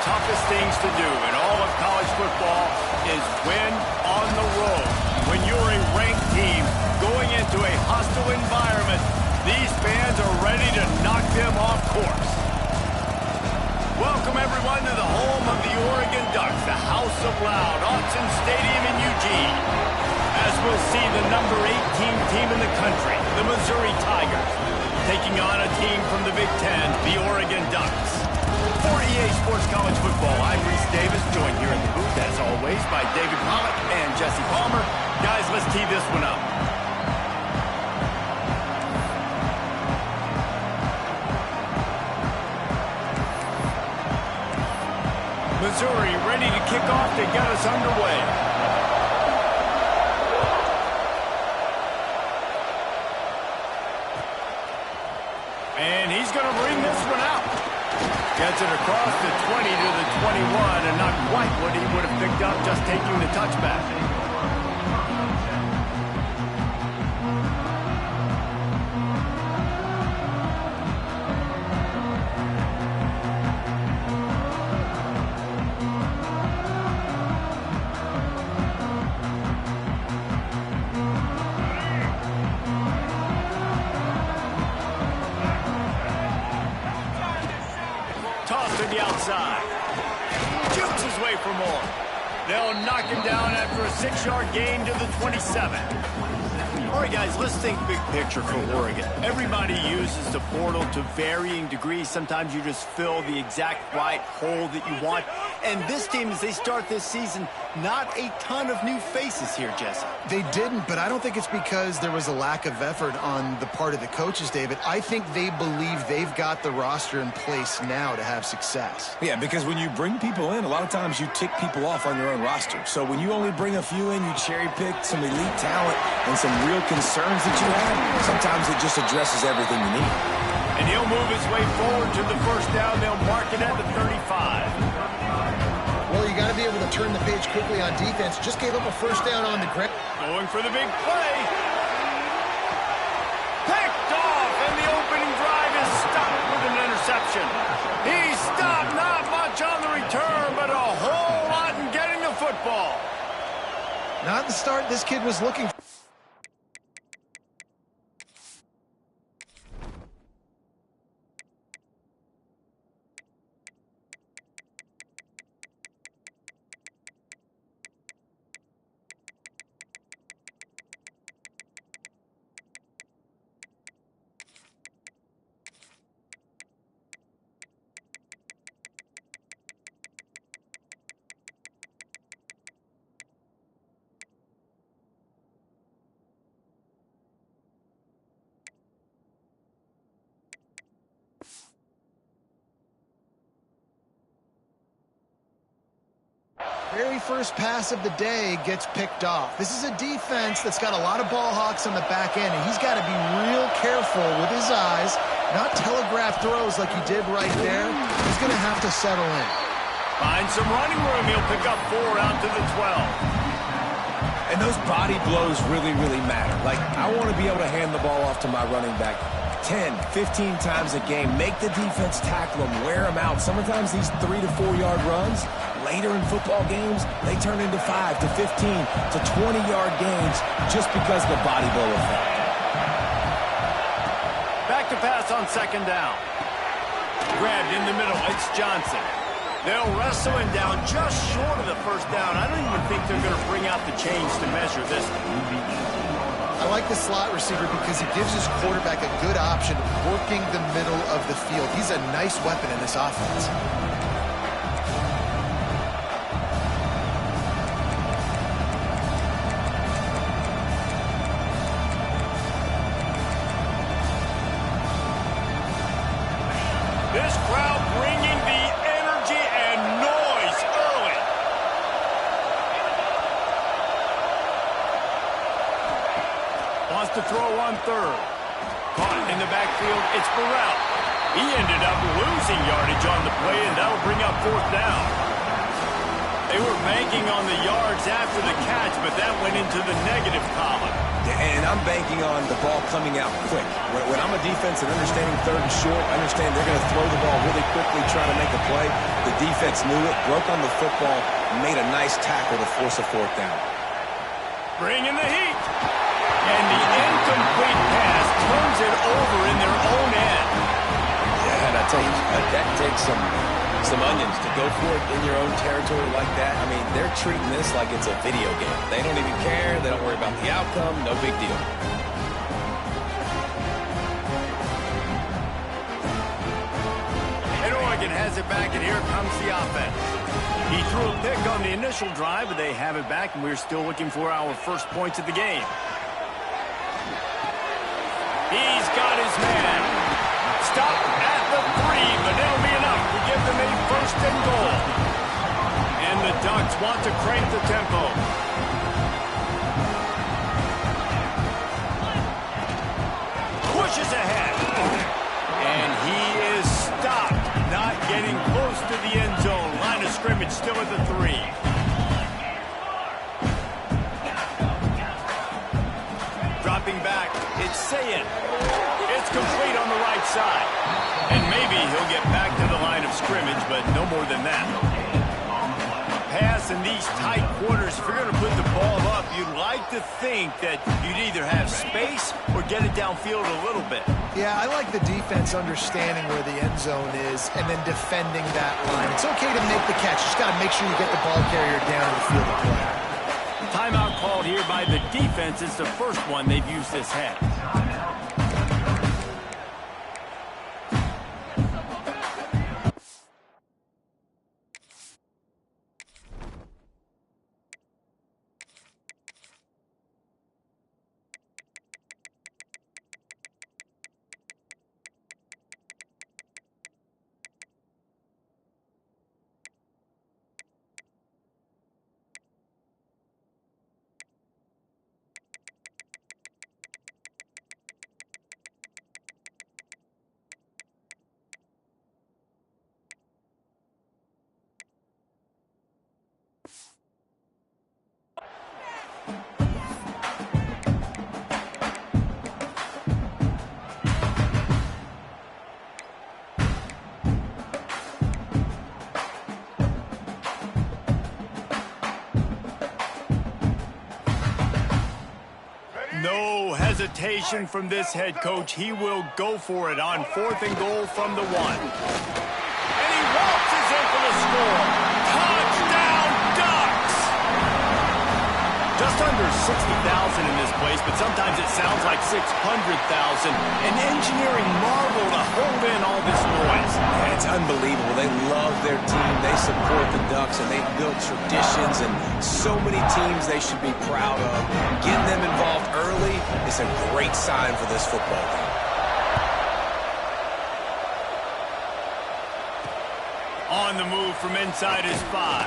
toughest things to do in all of college football is win on the road. When you're a ranked team going into a hostile environment, these fans are ready to knock them off course. Welcome, everyone, to the home of the Oregon Ducks, the House of Loud, Autzen Stadium in Eugene. As we'll see the number 18 team in the country, the Missouri Tigers, taking on a team from the Big Ten, the Oregon Ducks. For EA Sports College Football, I'm Reese Davis, joined here in the booth, as always, by David Pollack and Jesse Palmer. Guys, let's tee this one up. Missouri ready to kick off to get us underway. And he's going to bring this one out. Gets it across the 20 to the 21, and not quite what he would have picked up just taking the touchback. To the outside. Jukes his way for more. They'll knock him down after a 6-yard gain to the 27. All right, guys, let's think big picture for Oregon. Everybody uses the portal to varying degrees. Sometimes you just fill the exact right hole that you want. And this team, as they start this season, not a ton of new faces here, Jesse. They didn't, but I don't think it's because there was a lack of effort on the part of the coaches, David. I think they believe they've got the roster in place now to have success. Yeah, because when you bring people in, a lot of times you tick people off on your own roster. So when you only bring a few in, you cherry-pick some elite talent and some real concerns that you have, sometimes it just addresses everything you need. And he'll move his way forward to the first down. They'll mark it at the 35. Well, you got to be able to turn the page quickly on defense. Just gave up a first down on the ground. Going for the big play. Picked off, and the opening drive is stopped with an interception. He stopped, not much on the return, but a whole lot in getting the football. Not the start this kid was looking for. Very first pass of the day gets picked off. This is a defense that's got a lot of ball hawks on the back end, and he's got to be real careful with his eyes, not telegraph throws like he did right there. He's going to have to settle in. Find some running room. He'll pick up 4 out to the 12. And those body blows really, really matter. Like, I want to be able to hand the ball off to my running back 10, 15 times a game. Make the defense tackle them, wear them out. Sometimes these 3 to 4 yard runs, later in football games, they turn into 5 to 15 to 20-yard gains just because of the body blow effect. Back to pass on second down. Grabbed in the middle. It's Johnson. They'll wrestle him down just short of the first down. I don't even think they're going to bring out the chains to measure this. I like the slot receiver because he gives his quarterback a good option working the middle of the field. He's a nice weapon in this offense. This crowd bringing the energy and noise early. Wants to throw on third. Caught in the backfield, it's Burrell. He ended up losing yardage on the play, and that'll bring up fourth down. They were banking on the yards after the catch, but that went into the negative column. And I'm banking on the ball coming out quick. When I'm a defense and understanding third and short, I understand they're going to throw the ball really quickly, trying to make a play. The defense knew it, broke on the football, made a nice tackle to force a fourth down. Bring in the heat. And the incomplete pass turns it over in their own end. Yeah, and I tell you, that takes some onions to go for it in your own territory like that. I mean, they're treating this like it's a video game. They don't even care. They don't worry about the outcome. No big deal. And Oregon has it back, and here comes the offense. He threw a pick on the initial drive, but they have it back, and we're still looking for our first points of the game. He's got his man. Stop at the 3, but it'll be enough to give them a first and goal. And the Ducks want to crank the tempo. Pushes ahead. And he is stopped, not getting close to the end zone. Line of scrimmage still at the 3. Dropping back, it's Sayin. It's complete on the right side. And maybe he'll get back to the line of scrimmage, but no more than that. Pass in these tight quarters, if you're going to put the ball up, you'd like to think that you'd either have space or get it downfield a little bit. Yeah, I like the defense understanding where the end zone is and then defending that line. It's okay to make the catch. You just got to make sure you get the ball carrier down to the field of play. Timeout called here by the defense. It's the first one they've used this half. No hesitation from this head coach. He will go for it on 4th and goal from the 1. And he waltzes in for the score. Touchdown, Ducks! Just under 60,000 in this place, but sometimes it sounds like 600,000. An engineering marvel to hold in all this noise. Yeah, it's unbelievable. They love their team. They support the Ducks, and they've built traditions and so many teams they should be proud of. Getting them involved early is a great sign for this football game. On the move from inside his 5.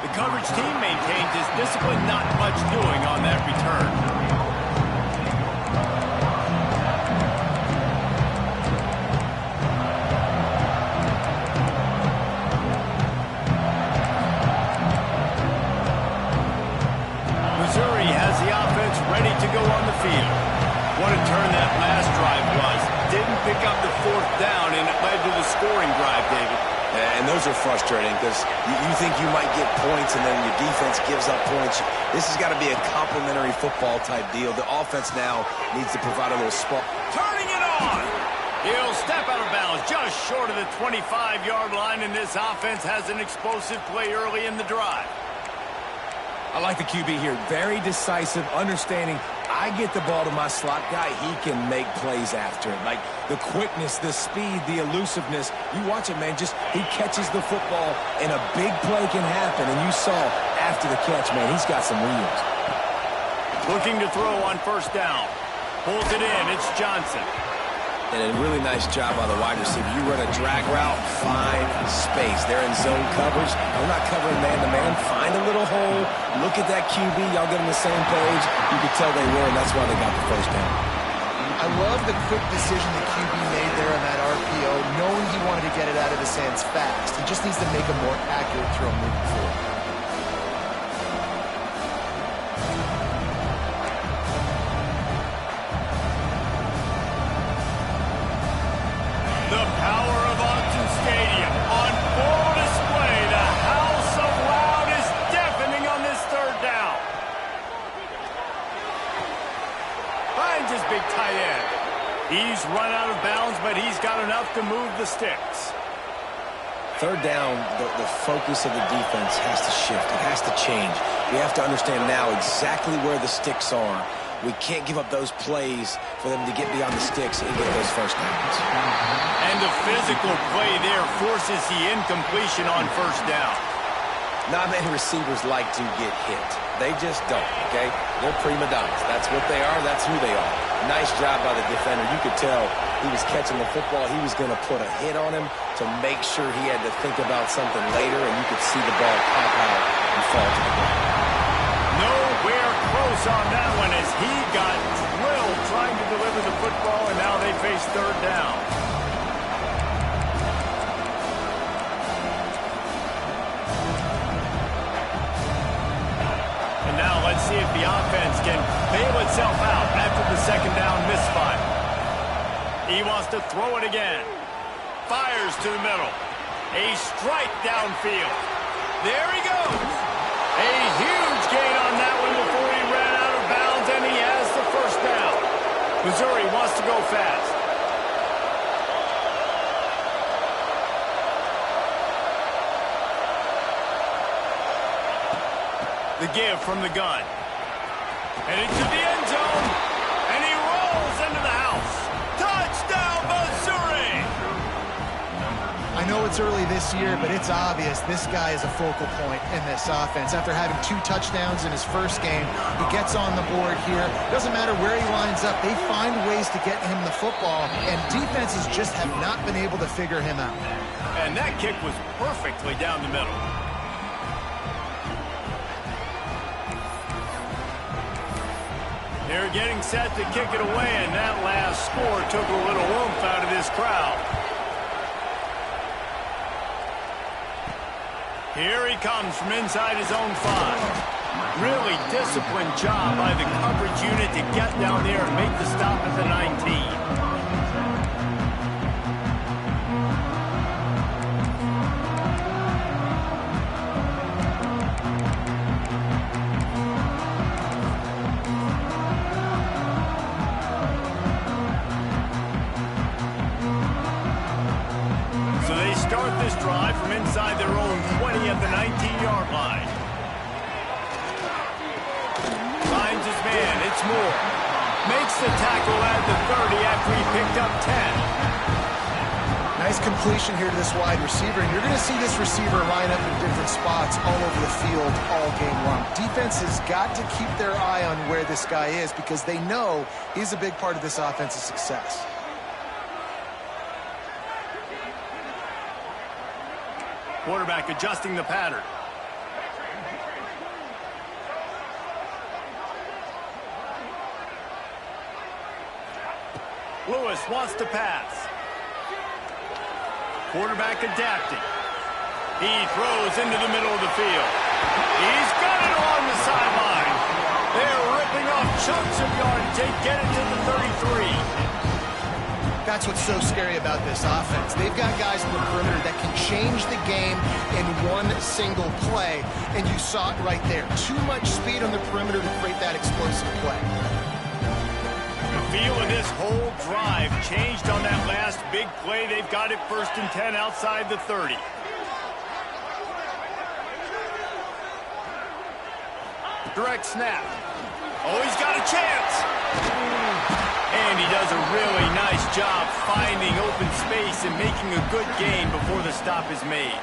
The coverage team maintains his discipline, not much doing on that return. Missouri has the offense ready to go on the field. What a turn that last drive was. Didn't pick up the 4th down, and it led to the scoring drive, David. And those are frustrating because you think you might get points and then your defense gives up points. This has got to be a complimentary football type deal. The offense now needs to provide a little spark. Turning it on. He'll step out of bounds just short of the 25-yard line, and this offense has an explosive play early in the drive. I like the QB here. Very decisive, understanding I get the ball to my slot guy, he can make plays after it. Like the quickness, the speed, the elusiveness. You watch it, man, just he catches the football and a big play can happen. And you saw after the catch, man, he's got some wheels. Looking to throw on 1st down. Pulls it in. It's Johnson. And a really nice job by the wide receiver. You run a drag route, find space. They're in zone coverage. They're not covering man-to-man. Find a little hole. Look at that QB. Y'all get on the same page. You could tell they were, and that's why they got the 1st down. I love the quick decision the QB made there on that RPO, knowing he wanted to get it out of his hands fast. He just needs to make a more accurate throw moving forward. to move the sticks. Third down, the focus of the defense has to shift. It has to change. We have to understand now exactly where the sticks are. We can't give up those plays for them to get beyond the sticks and get those first downs. And the physical play there forces the incompletion on first down. Not many receivers like to get hit. They just don't, okay? They're prima donnas. That's what they are. That's who they are. Nice job by the defender. You could tell he was catching the football. He was going to put a hit on him to make sure he had to think about something later, and you could see the ball pop out and fall to the ground. Nowhere close on that one as he got drilled trying to deliver the football, and now they face third down. And now let's see if the offense can bail itself out after the second down misfire. He wants to throw it again. Fires to the middle. A strike downfield. There he goes. A huge gain on that one before he ran out of bounds, and he has the first down. Missouri wants to go fast. The give from the gun. Headed to the end zone, and he rolls into the house. Touchdown, Missouri! I know it's early this year, but it's obvious this guy is a focal point in this offense. After having 2 touchdowns in his first game, he gets on the board here. Doesn't matter where he lines up, they find ways to get him the football, and defenses just have not been able to figure him out. And that kick was perfectly down the middle. They're getting set to kick it away, and that last score took a little oomph out of this crowd. Here he comes from inside his own 5. Really disciplined job by the coverage unit to get down there and make the stop at the 19. Drive from inside their own 20 at the 19-yard line. Finds his man. It's Moore. Makes the tackle at the 30 after he picked up 10. Nice completion here to this wide receiver, and you're going to see this receiver line up in different spots all over the field all game long. Defense has got to keep their eye on where this guy is because they know he's a big part of this offense's success. Quarterback adjusting the pattern. Lewis wants to pass. Quarterback adapting. He throws into the middle of the field. He's got it along the sideline. They're ripping off chunks of yardage. They get it to the 33. That's what's so scary about this offense. They've got guys in the perimeter that can change the game in one single play, and you saw it right there. Too much speed on the perimeter to create that explosive play. The feel of this whole drive changed on that last big play. They've got it 1st and 10 outside the 30. Direct snap. Oh, he's got a chance. And he does a really nice job finding open space and making a good gain before the stop is made.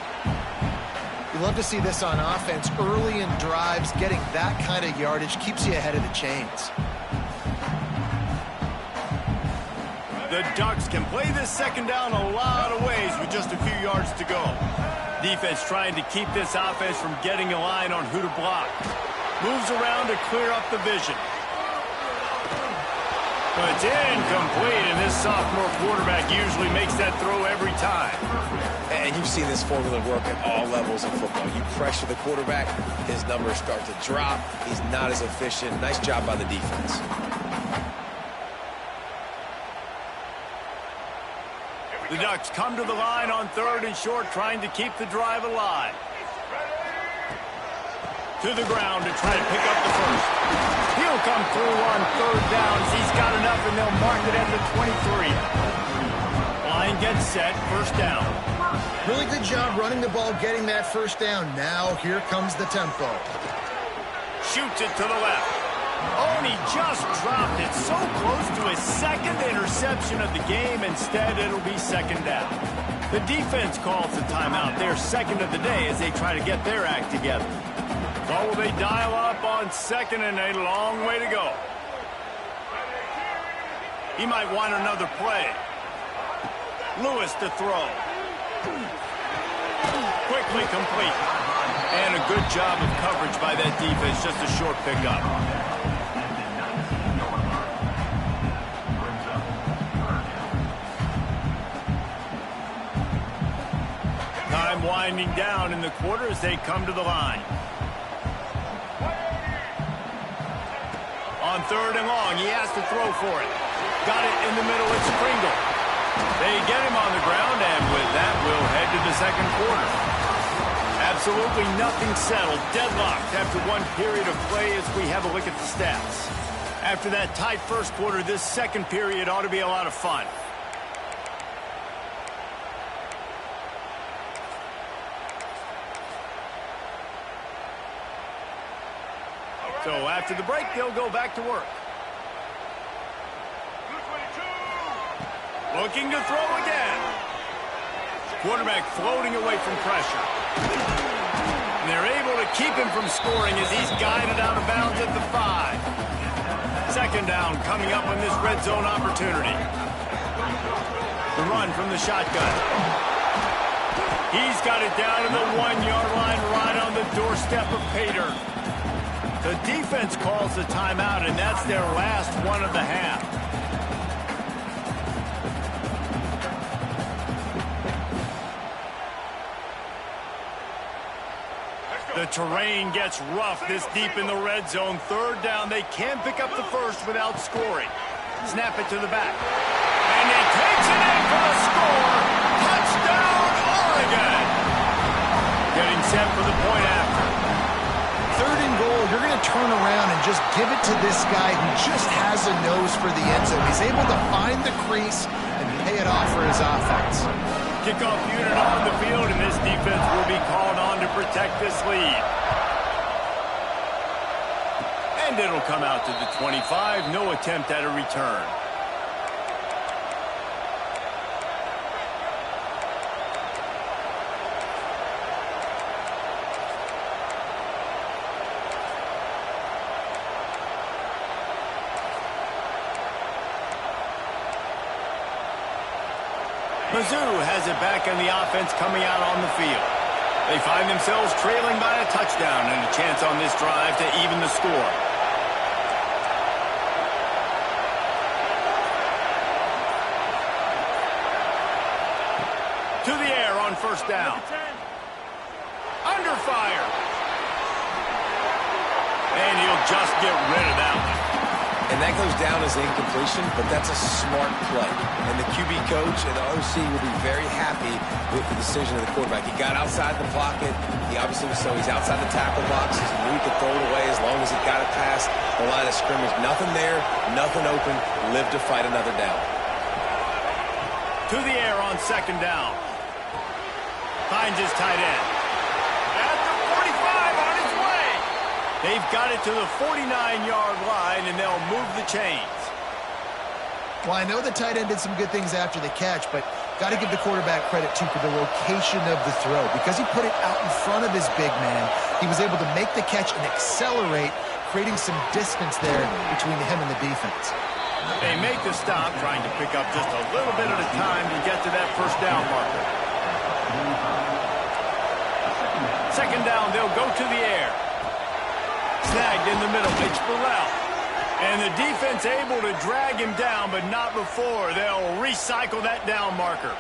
You love to see this on offense. Early in drives, getting that kind of yardage keeps you ahead of the chains. The Ducks can play this second down a lot of ways with just a few yards to go. Defense trying to keep this offense from getting a line on who to block. Moves around to clear up the vision. But it's incomplete, and this sophomore quarterback usually makes that throw every time. And you've seen this formula work at all levels of football. You pressure the quarterback, his numbers start to drop. He's not as efficient. Nice job by the defense. The Ducks come to the line on 3rd and short, trying to keep the drive alive. To the ground to try to pick up the first. He'll come through on 3rd down. He's got enough, and they'll mark it at the 23. and gets set, first down. Really good job running the ball, getting that first down. Now here comes the tempo. Shoots it to the left. Oh, and he just dropped it. So close to his second interception of the game. Instead, it'll be second down. The defense calls the timeout. Their second of the day as they try to get their act together. Oh, will they dial up on second and a long way to go. He might want another play. Lewis to throw. Quickly complete. And a good job of coverage by that defense. Just a short pickup. Time winding down in the quarter as they come to the line. On third and long, he has to throw for it. Got it in the middle, it's Pringle. They get him on the ground, and with that, we'll head to the second quarter. Absolutely nothing settled. Deadlocked after one period of play as we have a look at the stats. After that tight first quarter, this second period ought to be a lot of fun. So after the break, they'll go back to work. Looking to throw again. Quarterback floating away from pressure. And they're able to keep him from scoring as he's guided out of bounds at the 5. Second down coming up on this red zone opportunity. The run from the shotgun. He's got it down to the 1-yard line right on the doorstep of Pater. The defense calls the timeout, and that's their last one of the half. The terrain gets rough this deep in the red zone. Third down, they can pick up the first without scoring. Snap it to the back. And he takes it in for the score. Touchdown, Oregon. Getting set for the point after. Third and goal, you're going to turn around and just give it to this guy who just has a nose for the end zone. He's able to find the crease and pay it off for his offense. Kickoff unit on the field, and this defense will be called on to protect this lead. And it'll come out to the 25. No attempt at a return. Mizzou has it back in the offense coming out on the field. They find themselves trailing by a touchdown and a chance on this drive to even the score. To the air on first down. Under fire. And he'll just get rid of that one. And that goes down as an incompletion, but that's a smart play. And the QB coach and the OC will be very happy with the decision of the quarterback. He got outside the pocket. He obviously was so he's outside the tackle box. He knew he could throw it away as long as he got it past the line of scrimmage. Nothing there, nothing open. Live to fight another down. To the air on second down. Finds his tight end. At the 45 on his way. They've got it to the 49-yard line, and they'll move the chains. Well, I know the tight end did some good things after the catch, but got to give the quarterback credit, too, for the location of the throw. Because he put it out in front of his big man, he was able to make the catch and accelerate, creating some distance there between him and the defense. They make the stop, trying to pick up just a little bit at a time to get to that first down marker. Second down, they'll go to the air. Snagged in the middle, it's Burrell. And the defense able to drag him down, but not before. They'll recycle that down marker.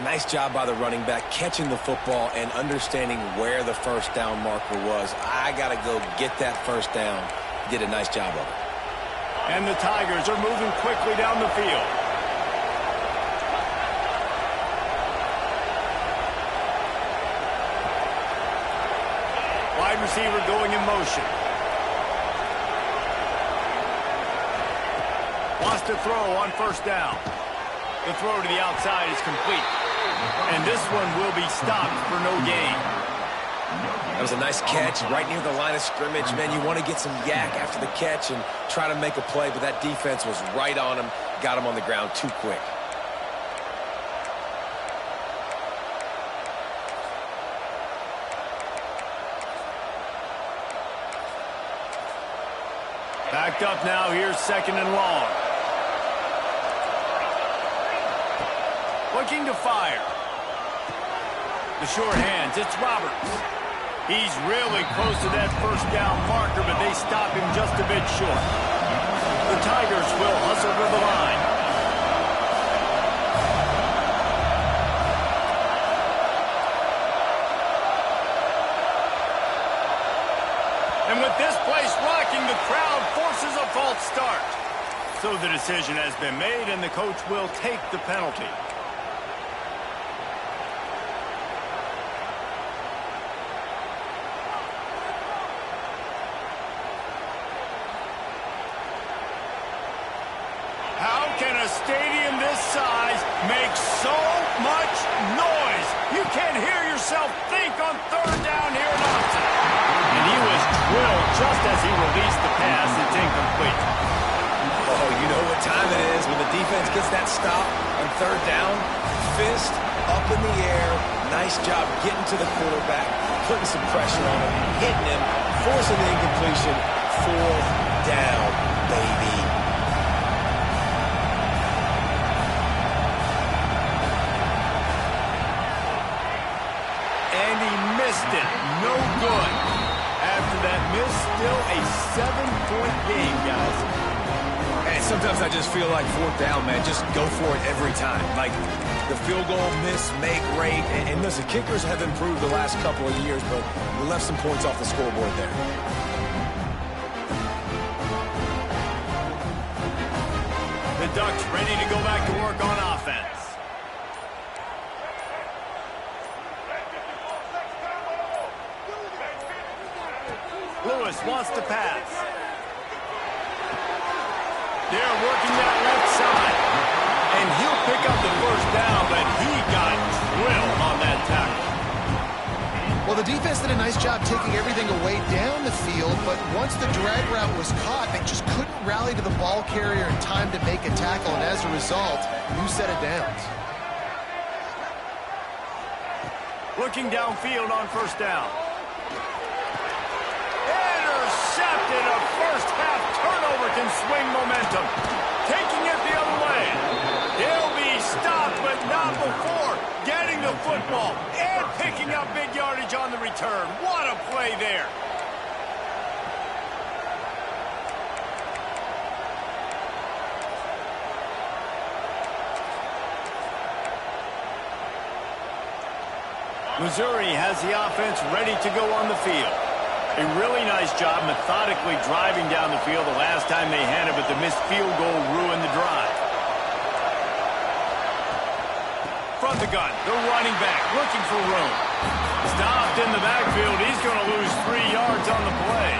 Nice job by the running back, catching the football and understanding where the first down marker was. I got to go get that first down. Did a nice job of it. And the Tigers are moving quickly down the field. Wide receiver going in motion. Wants to throw on first down. The throw to the outside is complete. And this one will be stopped for no gain. That was a nice catch right near the line of scrimmage. Man, you want to get some yak after the catch and try to make a play, but that defense was right on him, got him on the ground too quick. Backed up now, here's 2nd and long. Looking to fire. The short hands, it's Roberts. He's really close to that first down marker, but they stop him just a bit short. The Tigers will hustle to the line. And with this place rocking, the crowd forces a false start. So the decision has been made, and the coach will take the penalty. How can a stadium this size make so much noise? You can't hear yourself think on 3rd down here in Austin. And he was drilled just as he released the pass. It's incomplete. Oh, you know what time it is when the defense gets that stop on 3rd down. Fist up in the air. Nice job getting to the quarterback, putting some pressure on him, hitting him, forcing the incompletion. 4th down, baby. And he missed it. No good. After that miss, still a 7-point game, guys. And sometimes I just feel like 4th down, man. Just go for it every time. Like the field goal miss, make rate. And listen, kickers have improved the last couple of years, but we left some points off the scoreboard there. The Ducks ready to go back to work on offense. Lewis wants to pass. They're working that left side. And he'll pick up the first down, but he got drilled on that tackle. Well, the defense did a nice job taking everything away down the field, but once the drag route was caught, they just couldn't rally to the ball carrier in time to make a tackle, and as a result, new set of downs. Looking downfield on 1st down. Intercepted. A first-half turnover can swing momentum. Taking it the other way. He'll be stopped, but not before getting the football and picking up big yardage on the return. What a play there. Missouri has the offense ready to go on the field. A really nice job methodically driving down the field the last time they had it, but the missed field goal ruined the drive. From the gun, the running back looking for room. Stopped in the backfield. He's going to lose 3 yards on the play.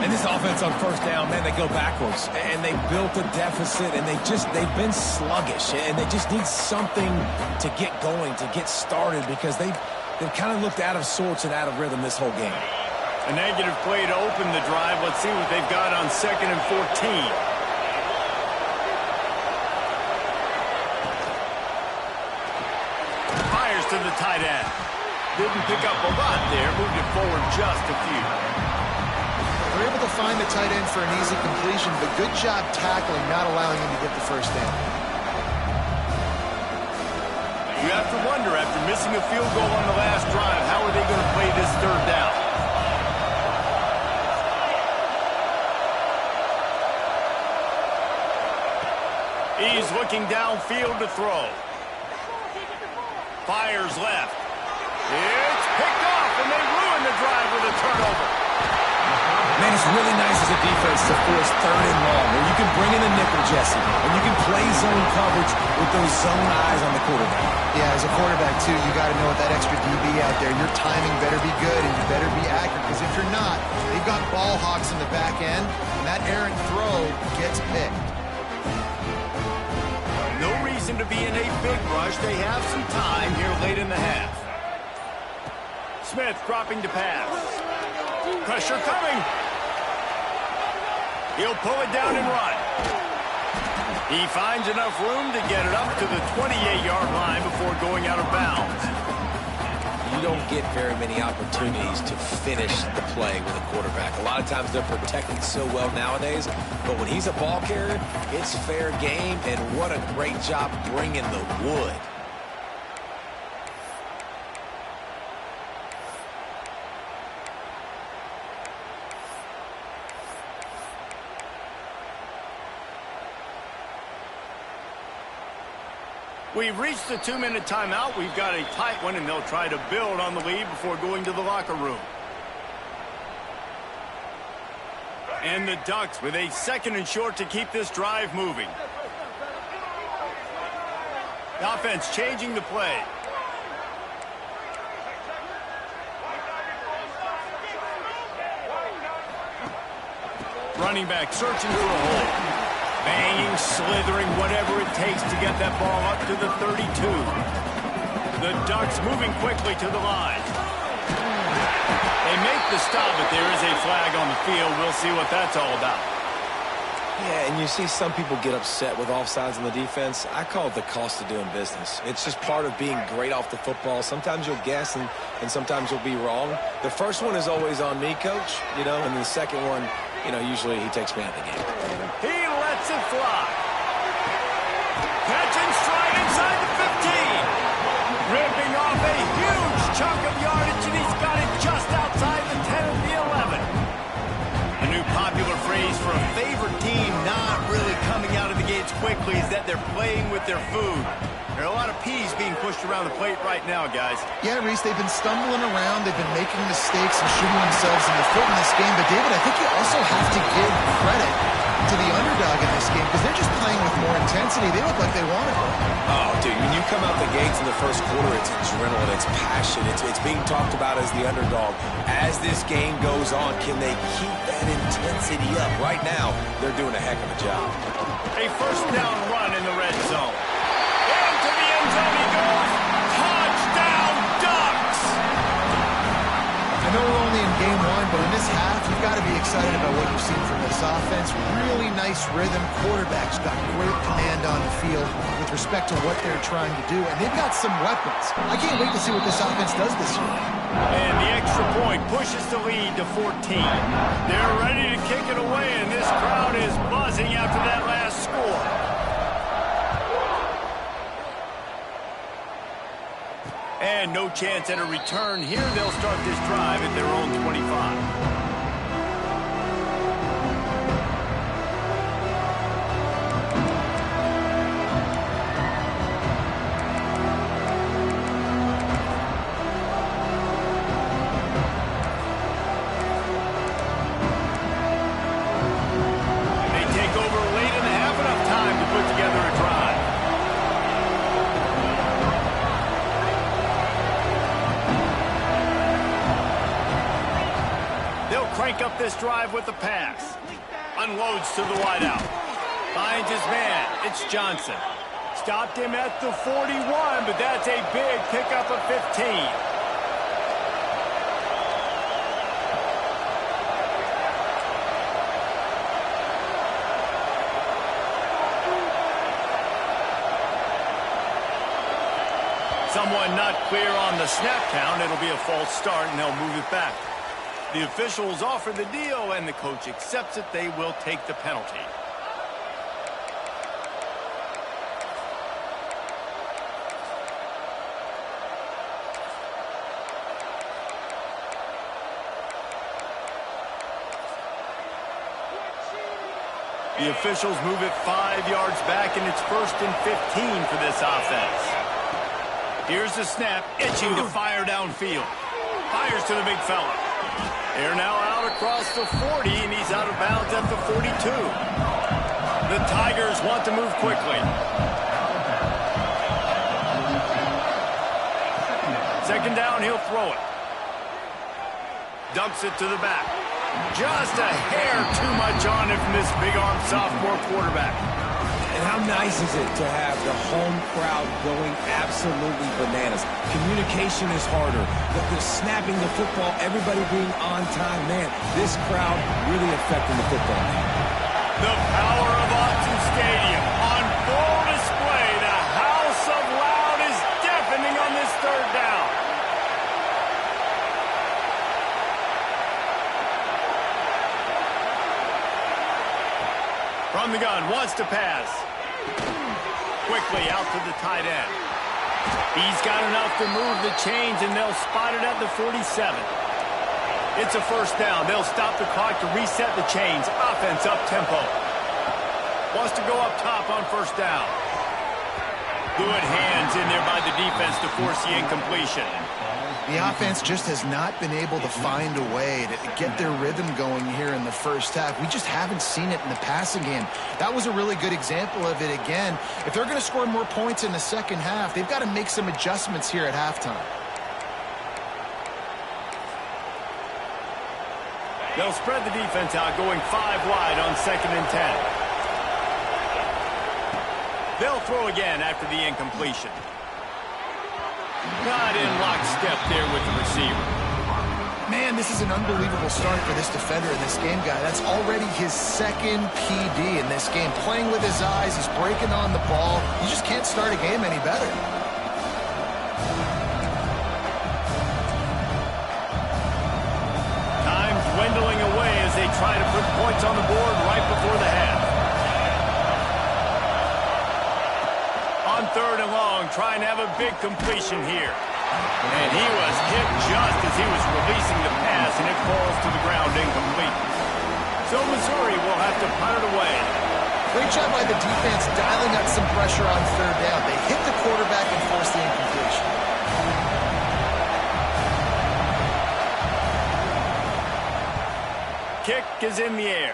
And this offense on 1st down, man, they go backwards. And they built a deficit, and they've been sluggish. And they just need something to get going, to get started, because they've kind of looked out of sorts and out of rhythm this whole game. A negative play to open the drive. Let's see what they've got on 2nd and 14. Fires to the tight end. Didn't pick up a lot there. Moved it forward just a few. They're able to find the tight end for an easy completion, but good job tackling, not allowing him to get the first down. You have to wonder, after missing a field goal on the last drive, how are they going to play this 3rd down? He's looking downfield to throw. Fires left. It's picked off, and they ruin the drive with a turnover. Man, it's really nice as a defense to force 3rd and long, where you can bring in a nickel, Jesse, and you can play zone coverage with those zone eyes on the quarterback. Yeah, as a quarterback, too, you got to know with that extra DB out there, your timing better be good and you better be accurate, because if you're not, they've got ball hawks in the back end, and that errant throw gets picked. No reason to be in a big rush. They have some time here late in the half. Smith dropping to pass. Pressure coming. He'll pull it down and run. He finds enough room to get it up to the 28-yard line before going out of bounds. You don't get very many opportunities to finish the play with a quarterback. A lot of times they're protected so well nowadays, but when he's a ball carrier, it's fair game, and what a great job bringing the wood. We've reached the 2-minute timeout. We've got a tight one, and they'll try to build on the lead before going to the locker room. And the Ducks with a 2nd and short to keep this drive moving. The offense changing the play. Running back searching for a hole. Banging, slithering, whatever it takes to get that ball up to the 32. The Ducks moving quickly to the line. They make the stop, but there is a flag on the field. We'll see what that's all about. Yeah, and you see some people get upset with offsides in the defense. I call it the cost of doing business. It's just part of being great off the football. Sometimes you'll guess, and sometimes you'll be wrong. The first one is always on me, Coach, and the second one, usually he takes me out of the game. He lets it fly. Catch and stride inside the 15. Ripping off a huge chunk of yardage, and he's got it just outside the 10 of the 11. A new popular phrase for a favorite team not really coming out of the gates quickly is that they're playing with their food. There are a lot of peas being pushed around the plate right now, guys. Yeah, Reese, they've been stumbling around. They've been making mistakes and shooting themselves in the foot in this game. But, David, I think you also have to give credit to the underdog in this game because they're just playing with more intensity. They look like they want it. Oh, dude, when you come out the gates in the first quarter, it's adrenaline, it's passion. It's being talked about as the underdog. As this game goes on, can they keep that intensity up? Right now, they're doing a heck of a job. A first down run in the red zone. Into the end zone he goes. Touchdown, Ducks! I know we're only in game one, but in this half, you've got to be excited about what you've seen from this offense. Really nice rhythm. Quarterback's got great command on the field with respect to what they're trying to do, and they've got some weapons. I can't wait to see what this offense does this year. And the extra point pushes the lead to 14. They're ready to kick it away, and this crowd is buzzing after that last score. And no chance at a return here. They'll start this drive at their own 25. Crank up this drive with the pass. Unloads to the wideout. Finds his man. It's Johnson. Stopped him at the 41, but that's a big pickup of 15. Someone not clear on the snap count. It'll be a false start, and they'll move it back. The officials offer the deal, and the coach accepts it. They will take the penalty. The officials move it 5 yards back, and it's 1st and 15 for this offense. Here's the snap, itching to fire downfield. Fires to the big fella. They're now out across the 40, and he's out of bounds at the 42. The Tigers want to move quickly. 2nd down, he'll throw it. Dumps it to the back. Just a hair too much on it from this big-arm sophomore quarterback. And how nice is it to have the home crowd going absolutely bananas? Communication is harder. The snapping the football, everybody being on time. Man, this crowd really affecting the football game. The power of Autzen Stadium on full display. The house of loud is deafening on this third down. From the gun, wants to pass. Quickly out to the tight end. He's got enough to move the chains, and they'll spot it at the 47. It's a first down. They'll stop the clock to reset the chains. Offense up-tempo. Wants to go up top on first down. Good hands in there by the defense to force the incompletion. The offense just has not been able to find a way to get their rhythm going here in the first half. We just haven't seen it in the passing game. That was a really good example of it again. If they're going to score more points in the second half, they've got to make some adjustments here at halftime. They'll spread the defense out, going 5 wide on 2nd and 10. They'll throw again after the incompletion. Not in lockstep there with the receiver. Man, this is an unbelievable start for this defender in this game, guy. That's already his second PD in this game. Playing with his eyes, he's breaking on the ball. You just can't start a game any better. Time's dwindling away as they try to put points on the board right before the half. On 3rd and long, trying to have a big completion here. And he was hit just as he was releasing the pass, and it falls to the ground incomplete. So Missouri will have to punt it away. Great job by the defense dialing up some pressure on 3rd down. They hit the quarterback and forced the incompletion. Kick is in the air.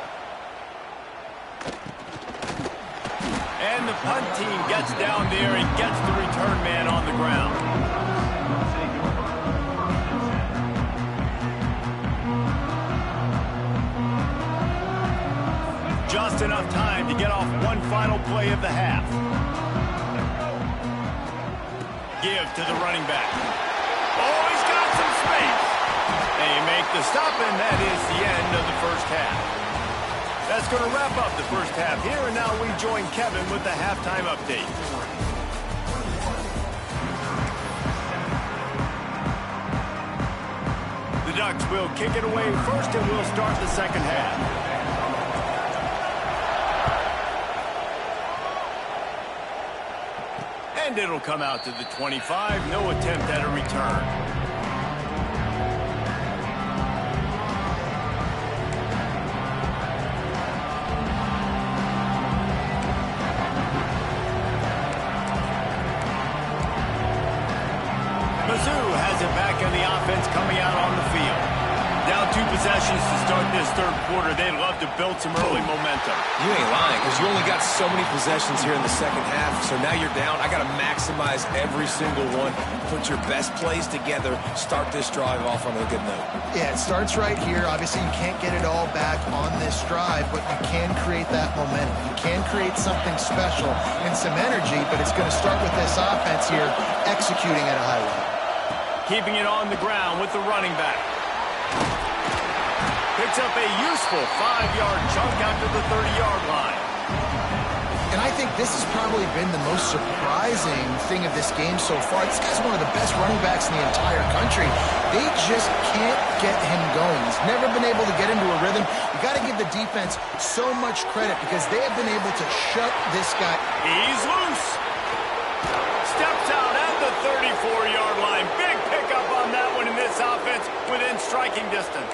And the punt team gets down there and gets the return man on the ground. Just enough time to get off one final play of the half. Give to the running back. Oh, he's got some space. They make the stop, and that is the end of the first half. That's going to wrap up the first half here, and now we join Kevin with the halftime update. The Ducks will kick it away first, and we'll start the second half. And it'll come out to the 25. No attempt at a return. Mizzou has it back in the offense coming out on the field. Down 2 possessions to start this third quarter. They'd love to build some early momentum. You ain't lying, because you only got so many possessions here in the second half, so now you're down. I got to maximize every single one. Put your best plays together. Start this drive off on a good note. Yeah, it starts right here. Obviously, you can't get it all back on this drive, but you can create that momentum. You can create something special and some energy, but it's going to start with this offense here executing at a high level. Keeping it on the ground with the running back. Picks up a useful 5-yard chunk out to the 30-yard line. And I think this has probably been the most surprising thing of this game so far. This guy's one of the best running backs in the entire country. They just can't get him going. He's never been able to get into a rhythm. You got to give the defense so much credit because they have been able to shut this guy. He's loose. Steps out at the 34-yard line. Big pickup on that one in this offense within striking distance.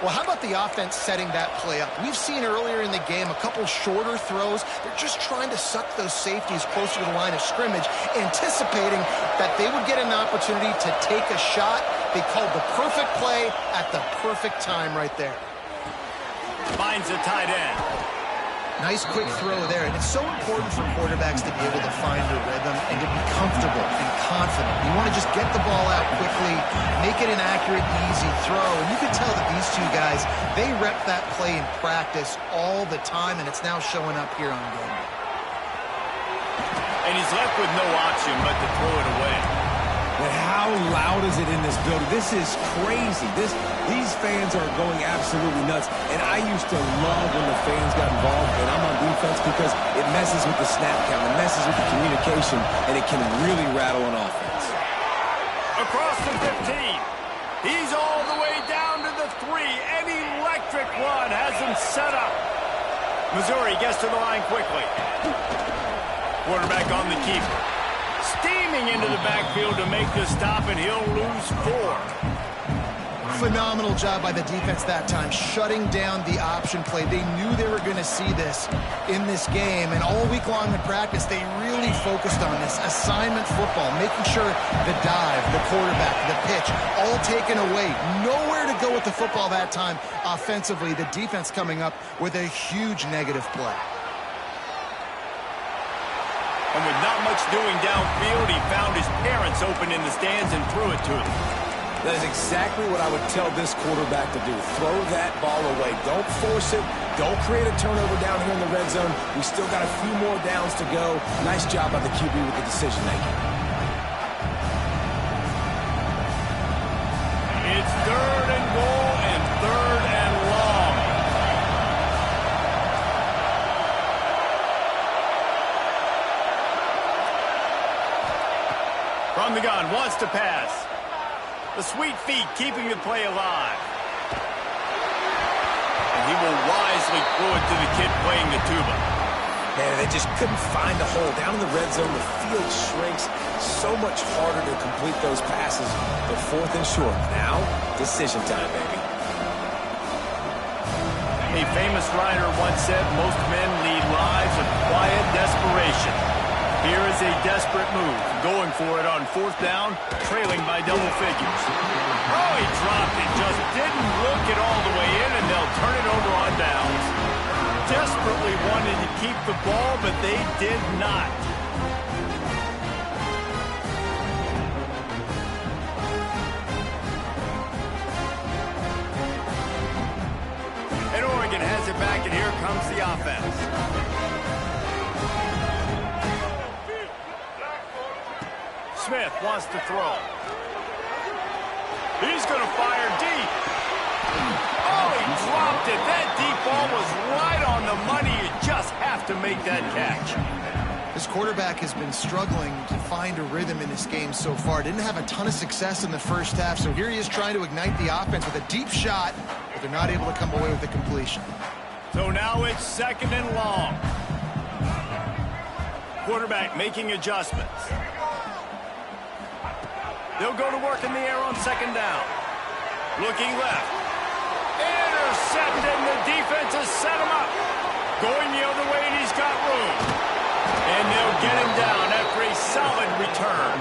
Well, how about the offense setting that play up? We've seen earlier in the game a couple shorter throws. They're just trying to suck those safeties closer to the line of scrimmage, anticipating that they would get an opportunity to take a shot. They called the perfect play at the perfect time right there. Finds the tight end. Nice quick throw there, and it's so important for quarterbacks to be able to find a rhythm and to be comfortable and confident. You want to just get the ball out quickly, make it an accurate, easy throw. And you can tell that these two guys, they rep that play in practice all the time, and it's now showing up here on game day. And he's left with no option but to throw it away. But how loud is it in this building? This is crazy. These fans are going absolutely nuts. And I used to love when the fans got involved, and I'm on defense, because it messes with the snap count, it messes with the communication, and it can really rattle an offense. Across the 15. He's all the way down to the 3. An electric run has him set up. Missouri gets to the line quickly. Quarterback on the keeper. Steaming into the backfield to make the stop, and he'll lose 4. Phenomenal job by the defense that time, shutting down the option play. They knew they were going to see this in this game, and all week long in practice, they really focused on this assignment football, making sure the dive, the quarterback, the pitch, all taken away. Nowhere to go with the football that time offensively. The defense coming up with a huge negative play. And with not much doing downfield, he found his parents open in the stands and threw it to them. That is exactly what I would tell this quarterback to do. Throw that ball away. Don't force it. Don't create a turnover down here in the red zone. We still got a few more downs to go. Nice job by the QB with the decision making. It's 3rd and goal and 3rd and long. From the gun, wants to pass. The sweet feet keeping the play alive. And he will wisely throw it to the kid playing the tuba. Man, they just couldn't find a hole. Down in the red zone, the field shrinks. So much harder to complete those passes. But 4th and short. Now, decision time, baby. A famous writer once said, most men lead lives of quiet desperation. Here is a desperate move, going for it on 4th down, trailing by double figures. Oh, he dropped it, just didn't look it all the way in, and they'll turn it over on downs. Desperately wanted to keep the ball, but they did not. And Oregon has it back, and here comes the offense. Smith wants to throw. He's going to fire deep. Oh, he dropped it. That deep ball was right on the money. You just have to make that catch. This quarterback has been struggling to find a rhythm in this game so far. Didn't have a ton of success in the first half, so here he is trying to ignite the offense with a deep shot, but they're not able to come away with the completion. So now it's 2nd and long. Quarterback making adjustments. They'll go to work in the air on 2nd down. Looking left. Intercepted, and the defense has set him up. Going the other way, and he's got room. And they'll get him down after a solid return.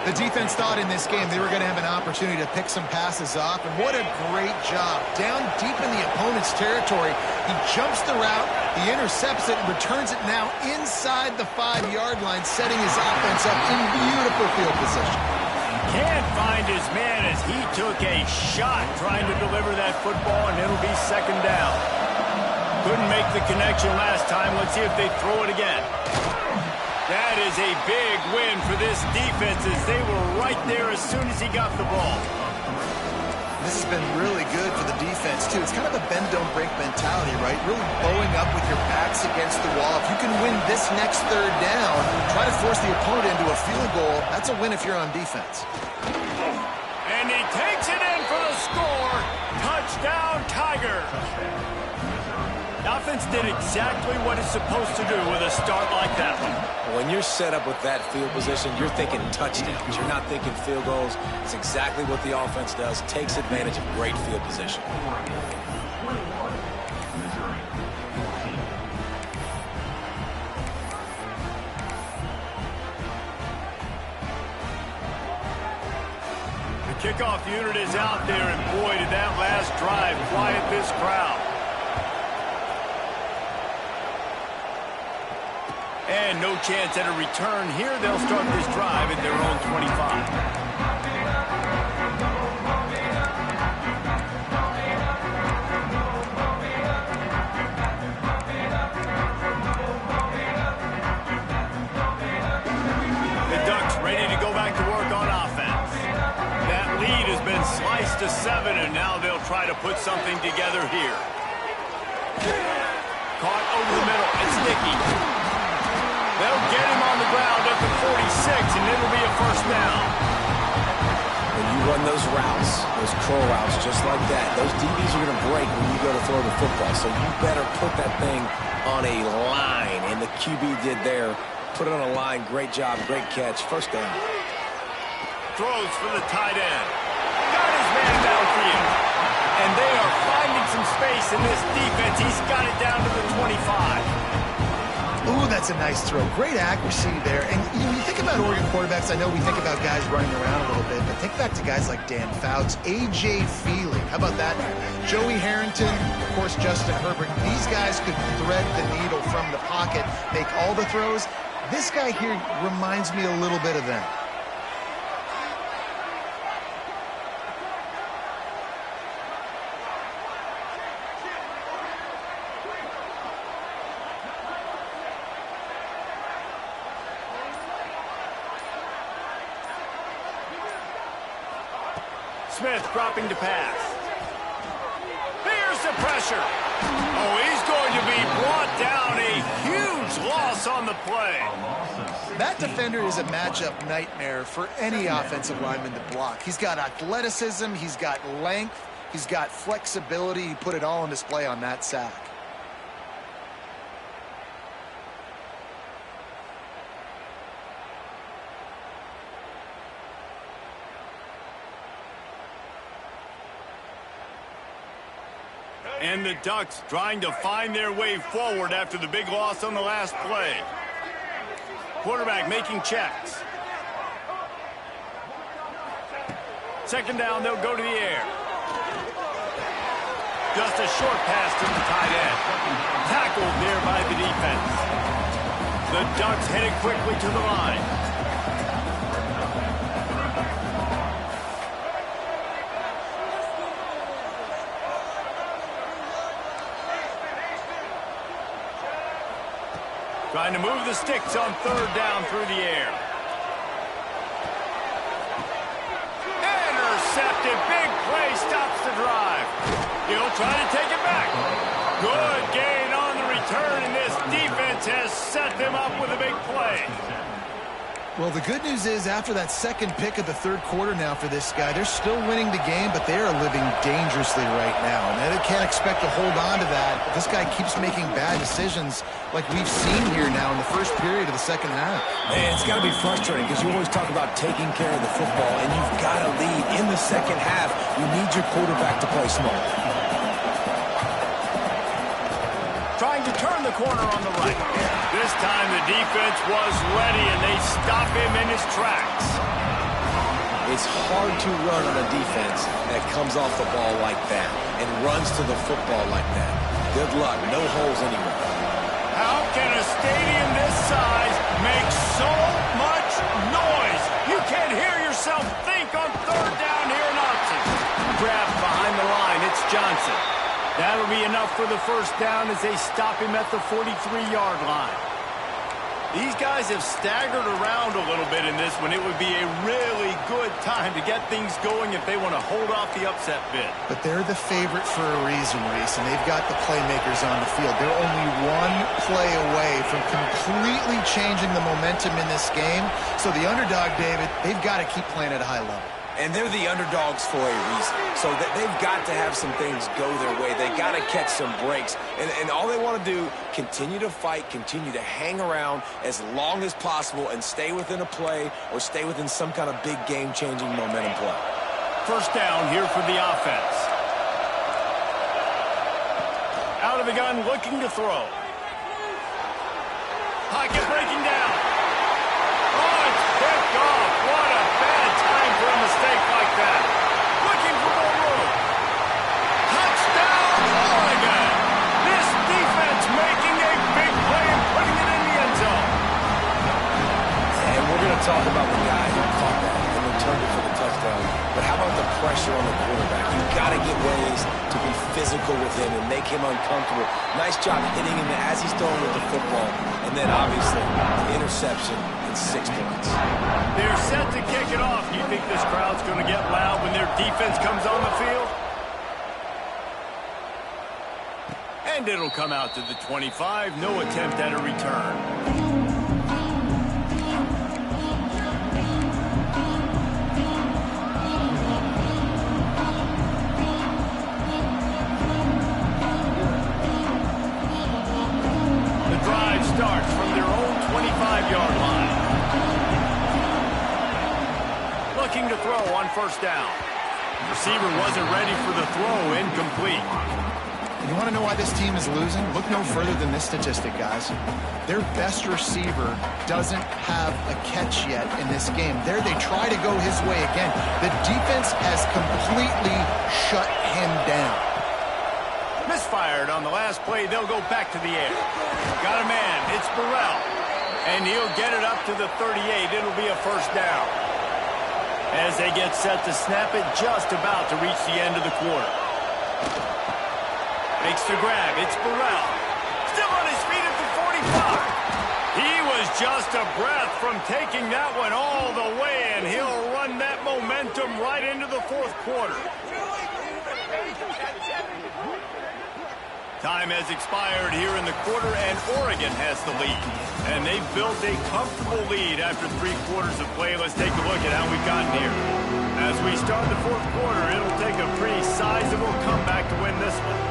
The defense thought in this game they were going to have an opportunity to pick some passes off, and what a great job. Down deep in the opponent's territory, he jumps the route, he intercepts it, and returns it now inside the 5-yard line, setting his offense up in beautiful field position. Can't find his man as he took a shot trying to deliver that football, and it'll be 2nd down. Couldn't make the connection last time. Let's see if they throw it again. That is a big win for this defense as they were right there as soon as he got the ball. This has been really good for the defense, too. It's kind of a bend-don't-break mentality, right? Really bowing up with your backs against the wall. If you can win this next 3rd down, try to force the opponent into a field goal, that's a win if you're on defense. And he takes it in for the score. Touchdown, Tigers. The offense did exactly what it's supposed to do with a start like that one. When you're set up with that field position, you're thinking touchdowns. You're not thinking field goals. It's exactly what the offense does. Takes advantage of great field position. The kickoff unit is out there, and boy, did that last drive quiet this crowd. And no chance at a return here. They'll start this drive at their own 25. to 7, and now they'll try to put something together here. Caught over the middle. It's Nicky. They'll get him on the ground at the 46, and it'll be a first down. When you run those routes, those curl routes just like that, those DBs are going to break when you go to throw the football. So you better put that thing on a line, and the QB did there. Put it on a line. Great job. Great catch. First down. Throws for the tight end. Got his man downfield. And they are finding some space in this defense. He's got it down to the 25. Ooh, that's a nice throw. Great accuracy there. And you think about Oregon quarterbacks, I know we think about guys running around a little bit, but think back to guys like Dan Fouts, A.J. Feely. How about that? Joey Harrington, of course, Justin Herbert. These guys could thread the needle from the pocket, make all the throws. This guy here reminds me a little bit of them. Smith dropping to pass. Here's the pressure. Oh, he's going to be brought down. A huge loss on the play. That defender is a matchup nightmare for any offensive lineman to block. He's got athleticism, he's got length, he's got flexibility. He put it all on display on that sack. And the Ducks trying to find their way forward after the big loss on the last play. Quarterback making checks. Second down, they'll go to the air. Just a short pass to the tight end. Tackled there by the defense. The Ducks headed quickly to the line. Trying to move the sticks on third down through the air. Intercepted. Big play stops the drive. He'll try to take it back. Good gain on the return, and this defense has set them up with a big play. Well, the good news is after that second pick of the third quarter now for this guy, they're still winning the game, but they are living dangerously right now. And they can't expect to hold on to that. This guy keeps making bad decisions like we've seen here now in the first period of the second half. Man, it's got to be frustrating because you always talk about taking care of the football, and you've got to lead in the second half. You need your quarterback to play smart. Trying to turn the corner on the right. This time the defense was ready, and they stop him in his tracks. It's hard to run on a defense that comes off the ball like that and runs to the football like that. Good luck. No holes anywhere. How can a stadium this size make so much noise? You can't hear yourself think on third down here in Austin. Grabbed behind the line. It's Johnson. That'll be enough for the first down as they stop him at the 43-yard line. These guys have staggered around a little bit in this one. It would be a really good time to get things going if they want to hold off the upset bid. But they're the favorite for a reason, Reese, and they've got the playmakers on the field. They're only one play away from completely changing the momentum in this game. So the underdog, David, they've got to keep playing at a high level. And they're the underdogs for a reason. So they've got to have some things go their way. They got to catch some breaks. And all they want to do, continue to fight, continue to hang around as long as possible and stay within a play or stay within some kind of big game-changing momentum play. First down here for the offense. Out of the gun, looking to throw. Pocket breaking down. Oh, it's picked off. What a bad time for a mistake like that. Looking for more room. Touchdown, Oregon. This defense making a big play and putting it in the end zone. And we're going to talk about the guy who caught that and returned it for the touchdown. But how about the pressure on the quarterback? You've got to get ways to be physical with him and make him uncomfortable. Nice job hitting him as he's throwing with the football. And then, obviously, the interception and 6 points. They're set to kick it off. You think this crowd's going to get loud when their defense comes on the field? And it'll come out to the 25. No attempt at a return. Starts from their own 25-yard line. Looking to throw on first down. Receiver wasn't ready for the throw, incomplete. You want to know why this team is losing? Look no further than this statistic, guys. Their best receiver doesn't have a catch yet in this game. There they try to go his way again. The defense has completely shut him down. Misfired on the last play. They'll go back to the air. Got a man. It's Burrell. And he'll get it up to the 38. It'll be a first down. As they get set to snap it, just about to reach the end of the quarter. Makes the grab. It's Burrell. Still on his feet at the 45. He was just a breath from taking that one all the way, and he'll run that momentum right into the fourth quarter. Time has expired here in the quarter, and Oregon has the lead. And they've built a comfortable lead after 3 quarters of play. Let's take a look at how we've gotten here. As we start the fourth quarter, it'll take a pretty sizable comeback to win this one.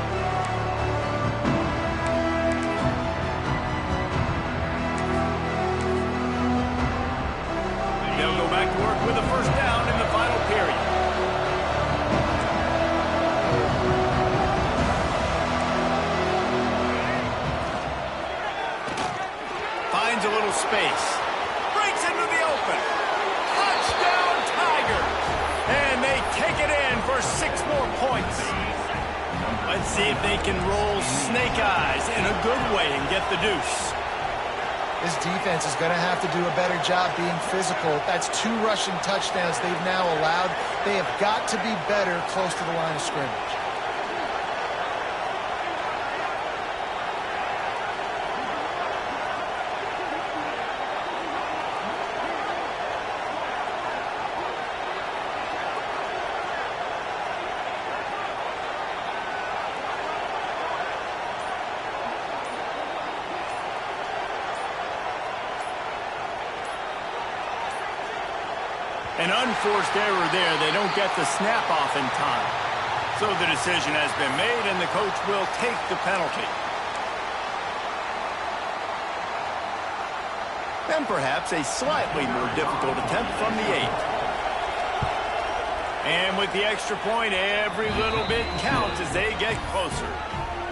They'll go back to work with a first down in the final period. Finds a little space. Breaks into the open. Touchdown, Tigers! And they take it in for 6 more points. Let's see if they can roll snake eyes in a good way and get the deuce. This defense is going to have to do a better job being physical. That's 2 rushing touchdowns they've now allowed. They have got to be better close to the line of scrimmage. An unforced error there. They don't get the snap off in time. So the decision has been made, and the coach will take the penalty. And perhaps a slightly more difficult attempt from the 8. And with the extra point, every little bit counts as they get closer.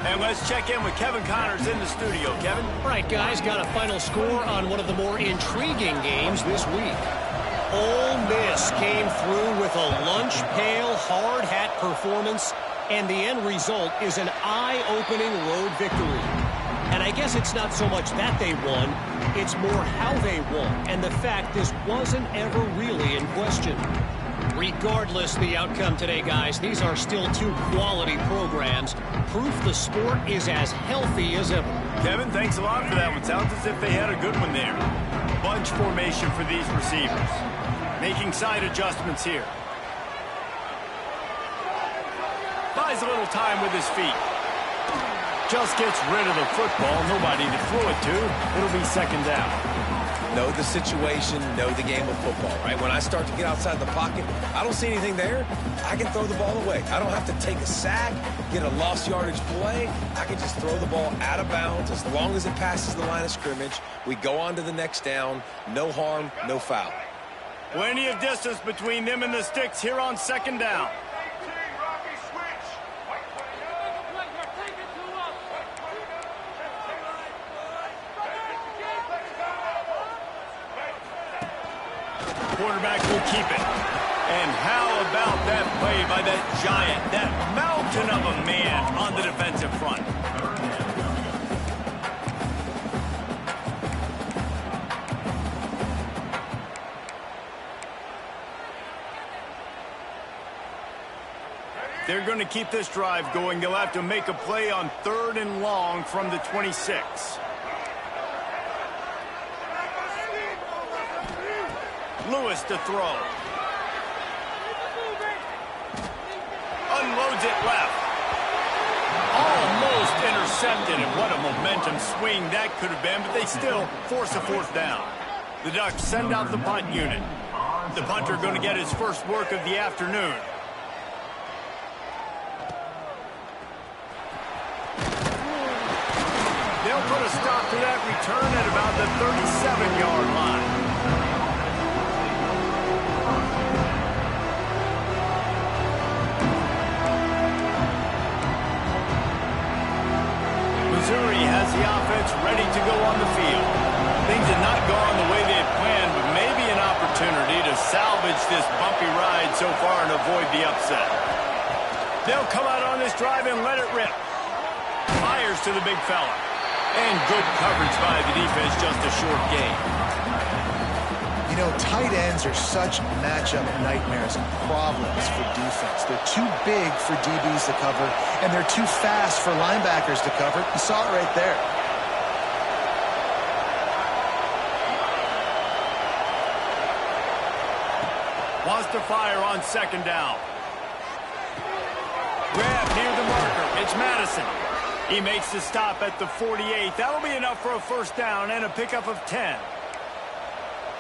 And let's check in with Kevin Connors in the studio. Kevin? All right, guys, got a final score on one of the more intriguing games this week. Ole Miss came through with a lunch pail hard hat performance, and the end result is an eye-opening road victory. And I guess it's not so much that they won, it's more how they won, and the fact this wasn't ever really in question. Regardless the outcome today, guys, these are still 2 quality programs. Proof the sport is as healthy as ever. Kevin, thanks a lot for that one. Sounds as if they had a good one there. Bunch formation for these receivers. Making side adjustments here. Buys a little time with his feet. Just gets rid of the football. Nobody to throw it to. It'll be second down. Know the situation, know the game of football, right? When I start to get outside the pocket, I don't see anything there. I can throw the ball away. I don't have to take a sack, get a lost yardage play. I can just throw the ball out of bounds as long as it passes the line of scrimmage. We go on to the next down. No harm, no foul. Plenty of distance between them and the sticks here on second down. Quarterback will keep it. And how about that play by that giant, that mountain of a man on the defensive front? They're going to keep this drive going. They'll have to make a play on 3rd and long from the 26. Lewis to throw. Unloads it left. Almost intercepted. momentum swing that could have been, but they still force a fourth down. The Ducks send out the punt unit. The punter going to get his first work of the afternoon. They'll put a stop to that return at about the 37-yard line. Missouri has the offense ready to go on the field. Things have not gone the way they had planned, but maybe an opportunity to salvage this bumpy ride so far and avoid the upset. They'll come out on this drive and let it rip. Fires to the big fella. And good coverage by the defense, just a short gain. You know, tight ends are such matchup nightmares and problems for defense. They're too big for DBs to cover, and they're too fast for linebackers to cover. You saw it right there. Wants to fire on second down. Grab near the marker. It's Madison. He makes the stop at the 48. That'll be enough for a first down and a pickup of 10.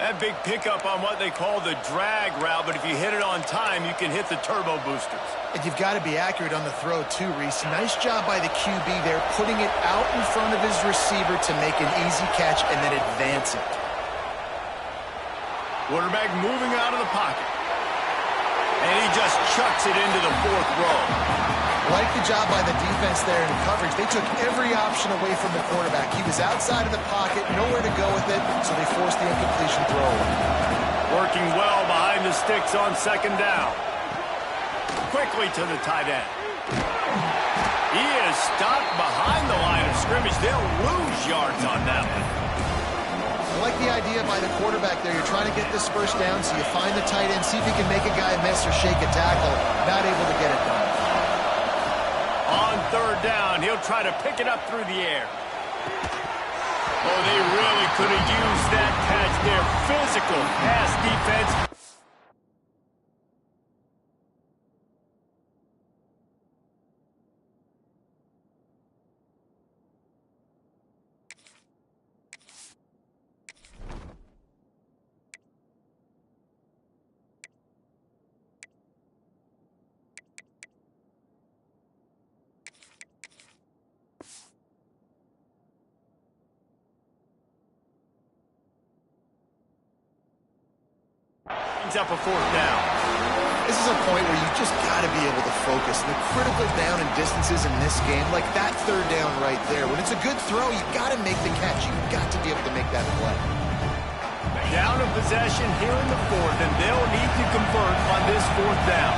That big pickup on what they call the drag route, but if you hit it on time, you can hit the turbo boosters. And you've got to be accurate on the throw too, Reese. Nice job by the QB there, putting it out in front of his receiver to make an easy catch and then advance it. Quarterback moving out of the pocket. And he just chucks it into the fourth row. Like the job by the defense there in coverage. They took every option away from the quarterback. He was outside of the pocket, nowhere to go with it, so they forced the incompletion throw. Working well behind the sticks on second down. Quickly to the tight end. He is stopped behind the line of scrimmage. They'll lose yards on that one. I like the idea by the quarterback there. You're trying to get this first down, so you find the tight end, see if he can make a guy miss or shake a tackle. Not able to get it done. On third down, he'll try to pick it up through the air. Oh, they really could have used that catch there. Physical pass defense. Up a fourth down. This is a point where you just got to be able to focus. The critical down and distances in this game, like that third down right there. When it's a good throw, you got to make the catch. You've got to be able to make that play. Down of possession here in the fourth, and they'll need to convert on this fourth down.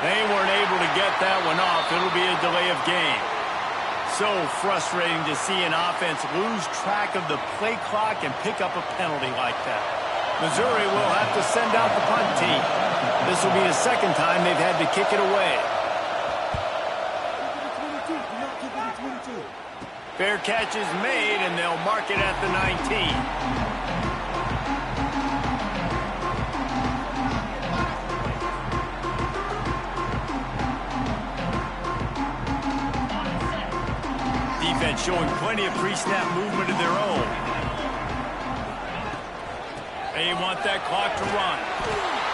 They weren't able to get that one off. It'll be a delay of game. So frustrating to see an offense lose track of the play clock and pick up a penalty like that. Missouri will have to send out the punt team. This will be the second time they've had to kick it away. Fair catch is made, and they'll mark it at the 19. Showing plenty of pre-snap movement of their own. They want that clock to run.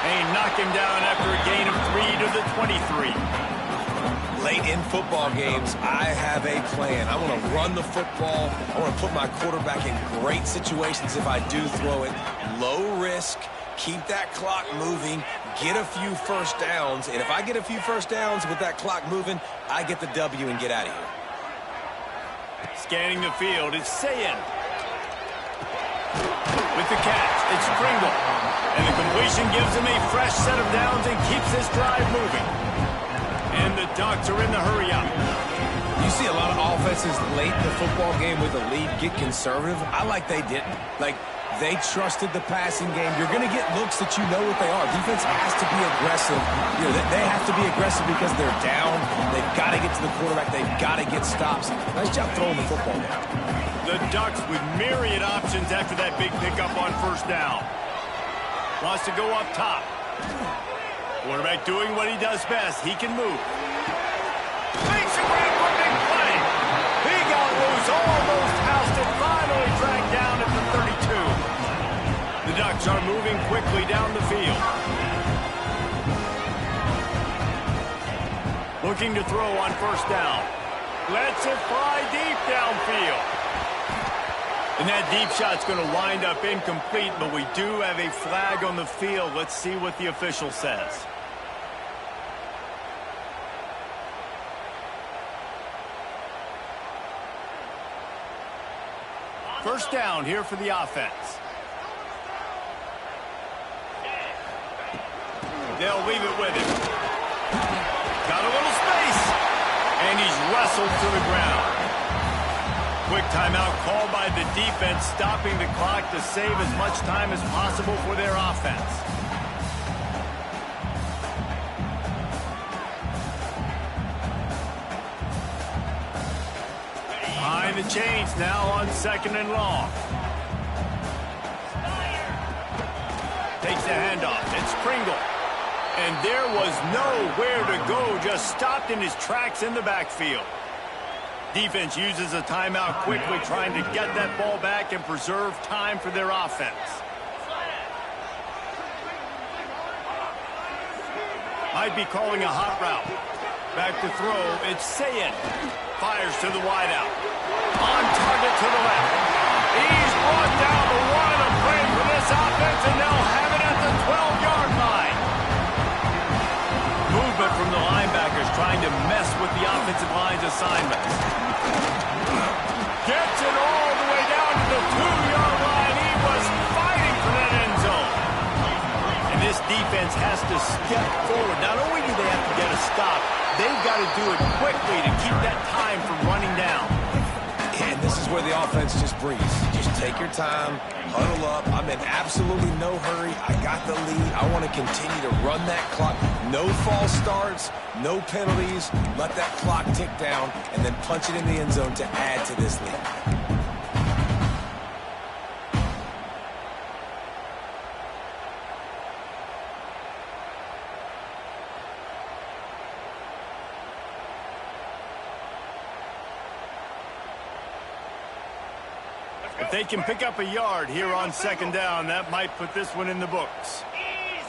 They knock him down after a gain of 3 to the 23. Late in football games, I have a plan. I want to run the football. I want to put my quarterback in great situations if I do throw it. Low risk, keep that clock moving, get a few first downs. And if I get a few first downs with that clock moving, I get the W and get out of here. Scanning the field, it's Sayin. With the catch, it's Pringle. And the completion gives him a fresh set of downs and keeps this drive moving. And the Ducks are in the hurry-up. You see a lot of offenses late in the football game with a lead get conservative. I like they didn't. Like, They trusted the passing game. You're going to get looks that you know what they are. Defense has to be aggressive. You know, they have to be aggressive because they're down. They've got to get to the quarterback. They've got to get stops. Nice job throwing the football down. The Ducks with myriad options after that big pickup on first down. Wants to go up top. Quarterback doing what he does best. He can move. Makes a break for big play. He got loose, almost housed it, finally dragged down at the 32. The Ducks are moving quickly down the field. Looking to throw on first down. Lets it fly deep downfield. And that deep shot's going to wind up incomplete, but we do have a flag on the field. Let's see what the official says. First down here for the offense. They'll leave it with him. Got a little space. And he's wrestled to the ground. Quick timeout called by the defense, stopping the clock to save as much time as possible for their offense. Behind the chains now on second and long. Takes the handoff. It's Pringle. And there was nowhere to go, just stopped in his tracks in the backfield. Defense uses a timeout quickly, trying to get that ball back and preserve time for their offense. Might be calling a hot route. Back to throw, it's Sayin. Fires to the wideout. On target to the left. He's brought down the one of play for this offense, and they'll have it at the 12-yard line. Movement from the linebackers trying to mess with the offensive line's assignments. Gets it all the way down to the 2-yard line. He was fighting for that end zone. And this defense has to step forward. Not only do they have to get a stop, they've got to do it quickly to keep that time from running down. And this is where the offense just breathes. Just take your time, huddle up. I'm in absolutely no hurry. I got the lead. I want to continue to run that clock. No false starts, no penalties. Let that clock tick down and then punch it in the end zone to add to this lead. If they can pick up a yard here on second down, that might put this one in the books. Into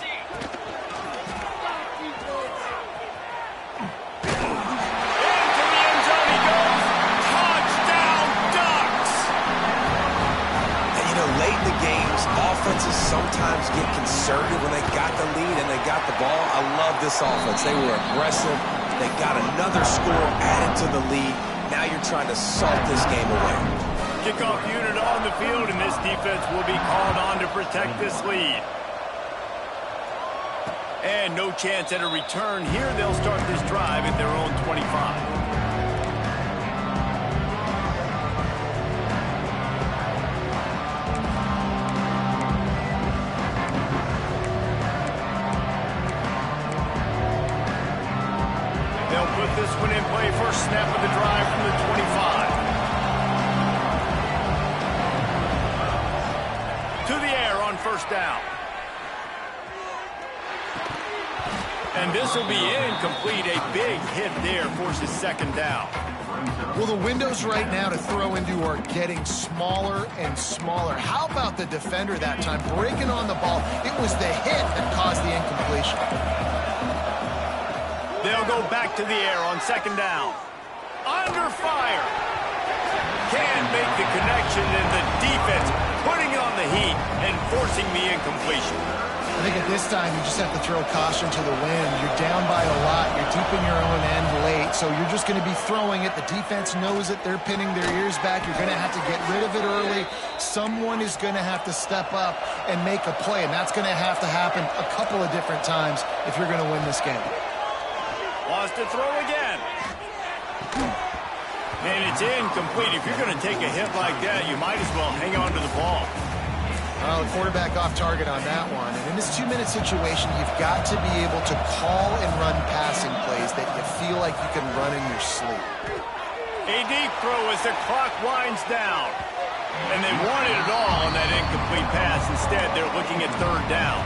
the end zone he goes. Touchdown, Ducks! And you know, late in the games, offenses sometimes get conservative when they got the lead and they got the ball. I love this offense. They were aggressive. They got another score added to the lead. Now you're trying to salt this game away. Kickoff unit on the field, and this defense will be called on to protect this lead. And no chance at a return here. They'll start this drive at their own 25. They'll put this one in play. First snap of the drive from the 25. To the air on first down. And this will be incomplete. A big hit there forces second down. Well, the windows right now to throw into are getting smaller and smaller. How about the defender that time breaking on the ball? It was the hit that caused the incompletion. They'll go back to the air on second down. Under fire. Can't make the connection, and the defense putting it on the heat and forcing the incompletion. I think at this time you just have to throw caution to the wind. You're down by a lot. You're deep in your own end late, so you're just going to be throwing it. The defense knows it. They're pinning their ears back. You're going to have to get rid of it early. Someone is going to have to step up and make a play, and that's going to have to happen a couple of different times if you're going to win this game. Wants to throw again. And it's incomplete. If you're going to take a hit like that, you might as well hang on to the ball. Well, the quarterback off target on that one. And in this 2-minute situation, you've got to be able to call and run passing plays that you feel like you can run in your sleep. A deep throw as the clock winds down. And they wanted it all on that incomplete pass. Instead, they're looking at third down.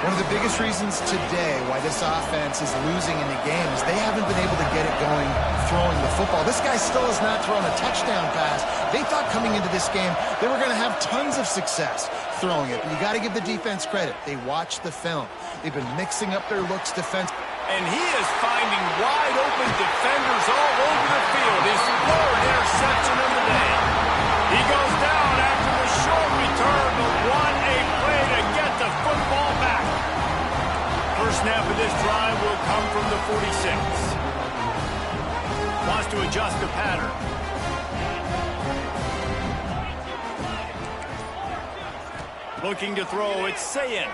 One of the biggest reasons today why this offense is losing in the game is they haven't been able to get it going throwing the football. This guy still has not thrown a touchdown pass. They thought coming into this game they were going to have tons of success throwing it. But you got to give the defense credit. They watched the film. They've been mixing up their looks defense. And he is finding wide open defenders all over the field. His third interception of the day. He goes down after the short return, but what a play to get the football back. First snap of this drive will come from the 46. Wants to adjust the pattern. Looking to throw, it's Sayin.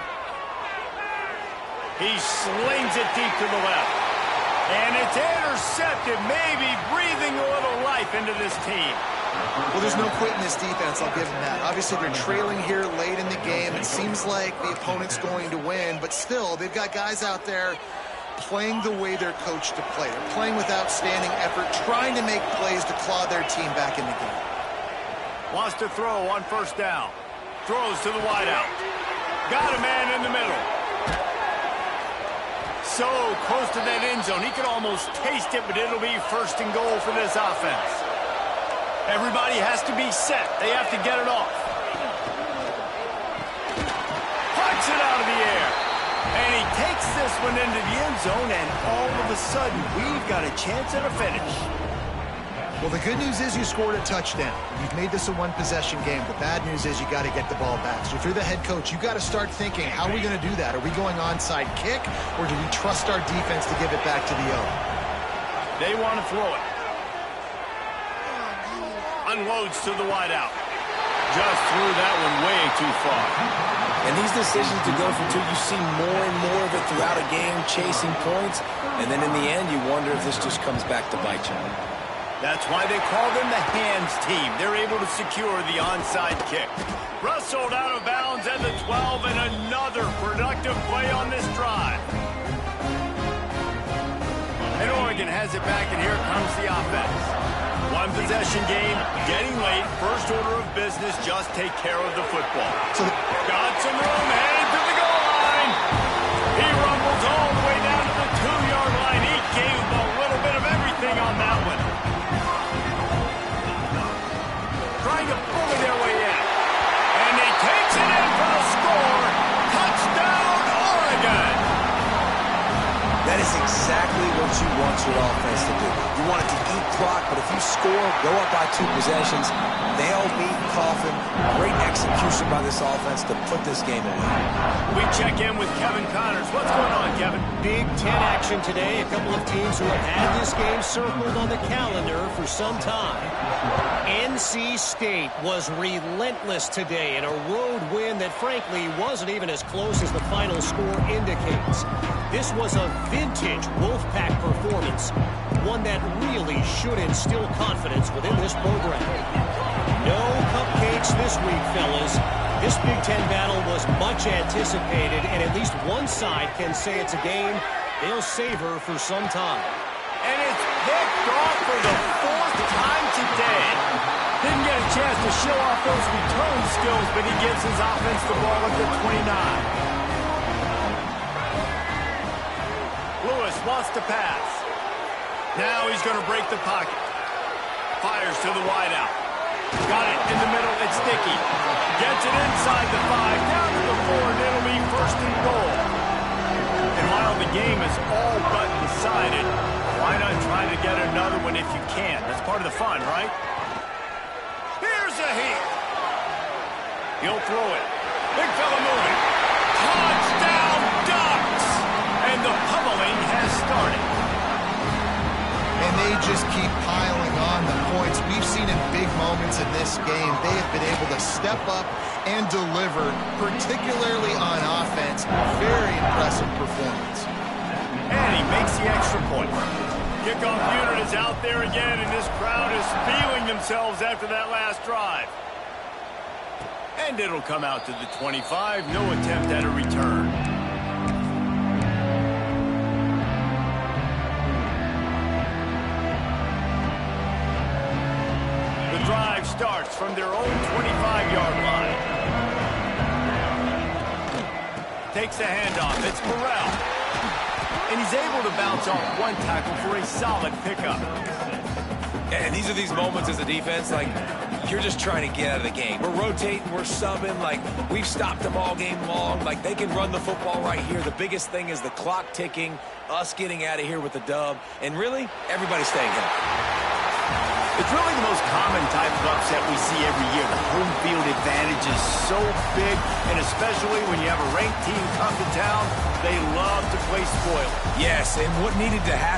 He slings it deep to the left. And it's intercepted, maybe breathing a little life into this team. Well, there's no quit in this defense, I'll give them that. Obviously, they're trailing here late in the game. It seems like the opponent's going to win, but still, they've got guys out there playing the way they're coached to play. They're playing with outstanding effort, trying to make plays to claw their team back in the game. Wants to throw on first down. Throws to the wideout. Got a man in the middle. So close to that end zone. He could almost taste it, but it'll be first and goal for this offense. Everybody has to be set. They have to get it off. Punch it out of the air. And he takes this one into the end zone, and all of a sudden, we've got a chance at a finish. Well, the good news is you scored a touchdown. You've made this a one-possession game. The bad news is you got to get the ball back. So if you're the head coach, you got to start thinking, how are we going to do that? Are we going onside kick, or do we trust our defense to give it back to the O? They want to throw it. Unloads to the wideout. Just threw that one way too far. And these decisions to go for two, you see more and more of it throughout a game, chasing points. And then in the end, you wonder if this just comes back to bite you. That's why they call them the hands team. They're able to secure the onside kick. Wrestled out of bounds at the 12, and another productive play on this drive. And Oregon has it back, and here comes the offense. One possession game, getting late. First order of business, just take care of the football. Got some room, heading to the goal line. He rumbles all the way down to the 2-yard line. He gave a little bit of everything on that one. Trying to bully their way in. And he takes it in for the score. Touchdown, Oregon. That is exactly what you want your offense to do. You want it to eat clock, but if you score, go up by 2 possessions, nail, meet, coffin. Great execution by this offense to put this game away. We check in with Kevin Connors. What's going on, Kevin? Big Ten action today. A couple of teams who have had this game circled on the calendar for some time. NC State was relentless today in a road win that, frankly, wasn't even as close as the final score indicates. This was a vintage Wolfpack performance, one that really should instill confidence within this program. No cupcakes this week, fellas. This Big Ten battle was much anticipated, and at least one side can say it's a game they'll savor for some time. And it's picked off for the 4th time today. Didn't get a chance to show off those return skills, but he gives his offense the ball at the 29. Lewis wants to pass. Now he's going to break the pocket. Fires to the wideout. Got it in the middle. It's Dickey. Gets it inside the 5. Down to the 4, and it'll be first and goal. And while the game is all but decided, why not try to get another one if you can? That's part of the fun, right? Here's a heat. He'll throw it. Big fella moving. Touchdown, Ducks! And the pummeling has started. And they just keep piling on the points. We've seen in big moments in this game, they have been able to step up and deliver, particularly on offense. Very impressive performance. And he makes the extra point. Kickoff unit is out there again, and this crowd is feeling themselves after that last drive. And it'll come out to the 25. No attempt at a return. The drive starts from their own 25-yard line. Takes the handoff. It's Burrell. And he's able to bounce off one tackle for a solid pickup. And these are these moments as a defense, like, you're just trying to get out of the game. We're rotating, we're subbing, like, we've stopped them all game long. Like, they can run the football right here. The biggest thing is the clock ticking, us getting out of here with the dub, and really, everybody staying healthy. It's really the most common type of upset we see every year. The home field advantage is so big, and especially when you have a ranked team come to town, they love to play spoiler. Yes, and what needed to happen